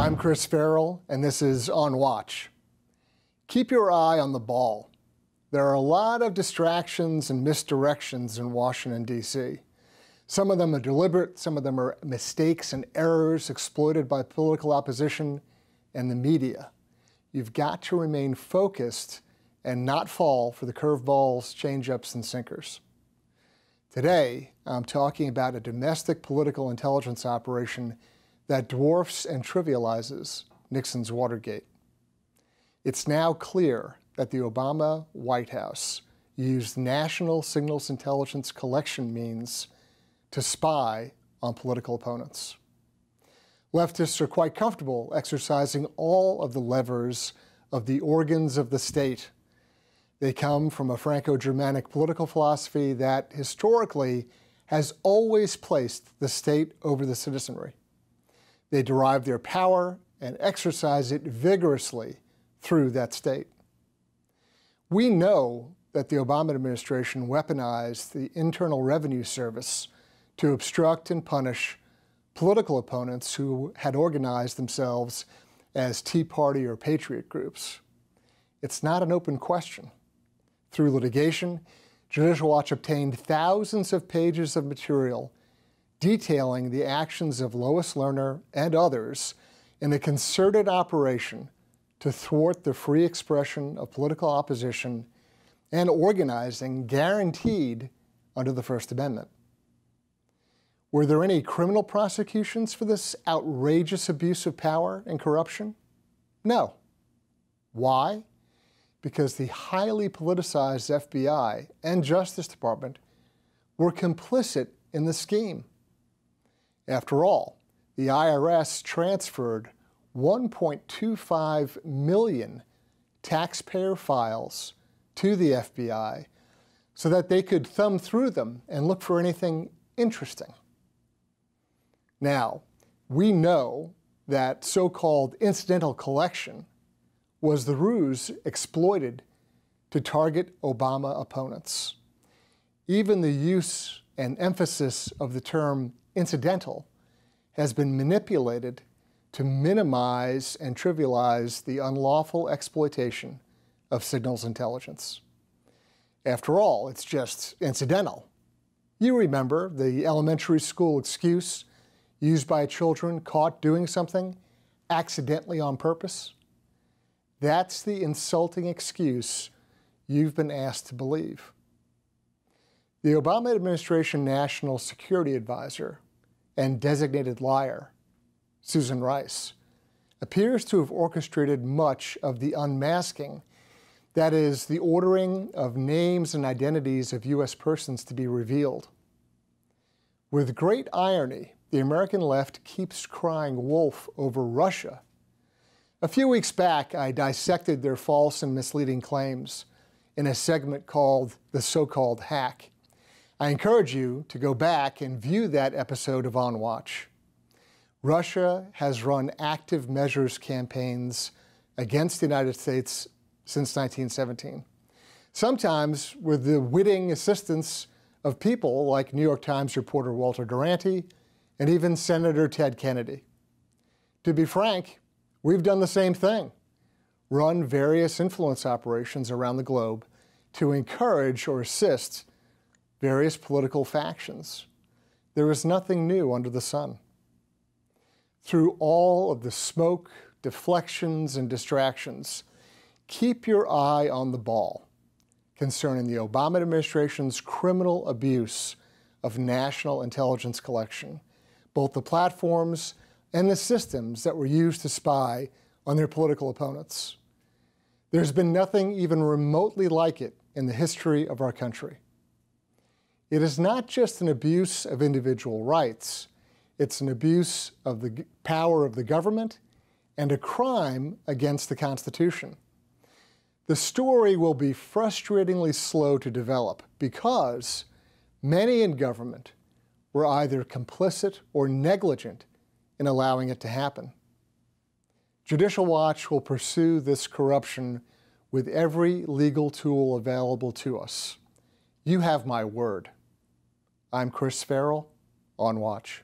I'm Chris Farrell, and this is On Watch. Keep your eye on the ball. There are a lot of distractions and misdirections in Washington, D.C. Some of them are deliberate, some of them are mistakes and errors exploited by political opposition and the media. You've got to remain focused and not fall for the curveballs, change-ups, and sinkers. Today, I'm talking about a domestic political intelligence operation that dwarfs and trivializes Nixon's Watergate. It's now clear that the Obama White House used national signals intelligence collection means to spy on political opponents. Leftists are quite comfortable exercising all of the levers of the organs of the state. They come from a Franco-Germanic political philosophy that historically has always placed the state over the citizenry. They derive their power and exercise it vigorously through that state. We know that the Obama administration weaponized the Internal Revenue Service to obstruct and punish political opponents who had organized themselves as Tea Party or Patriot groups. It's not an open question. Through litigation, Judicial Watch obtained thousands of pages of material detailing the actions of Lois Lerner and others in a concerted operation to thwart the free expression of political opposition and organizing guaranteed under the First Amendment. Were there any criminal prosecutions for this outrageous abuse of power and corruption? No. Why? Because the highly politicized FBI and Justice Department were complicit in the scheme. After all, the IRS transferred 1.25 million taxpayer files to the FBI so that they could thumb through them and look for anything interesting. Now, we know that so-called incidental collection was the ruse exploited to target Obama opponents. Even the use and emphasis of the term incidental has been manipulated to minimize and trivialize the unlawful exploitation of signals intelligence. After all, it's just incidental. You remember the elementary school excuse used by children caught doing something accidentally on purpose? That's the insulting excuse you've been asked to believe. The Obama administration National Security Advisor and designated liar, Susan Rice, appears to have orchestrated much of the unmasking, that is, the ordering of names and identities of U.S. persons to be revealed. With great irony, the American left keeps crying wolf over Russia. A few weeks back, I dissected their false and misleading claims in a segment called The So-Called Hack. I encourage you to go back and view that episode of On Watch. Russia has run active measures campaigns against the United States since 1917, sometimes with the witting assistance of people like New York Times reporter Walter Duranty and even Senator Ted Kennedy. To be frank, we've done the same thing, run various influence operations around the globe to encourage or assist various political factions. There is nothing new under the sun. Through all of the smoke, deflections, and distractions, keep your eye on the ball concerning the Obama administration's criminal abuse of national intelligence collection, both the platforms and the systems that were used to spy on their political opponents. There's been nothing even remotely like it in the history of our country. It is not just an abuse of individual rights, it's an abuse of the power of the government and a crime against the Constitution. The story will be frustratingly slow to develop because many in government were either complicit or negligent in allowing it to happen. Judicial Watch will pursue this corruption with every legal tool available to us. You have my word. I'm Chris Farrell, On Watch.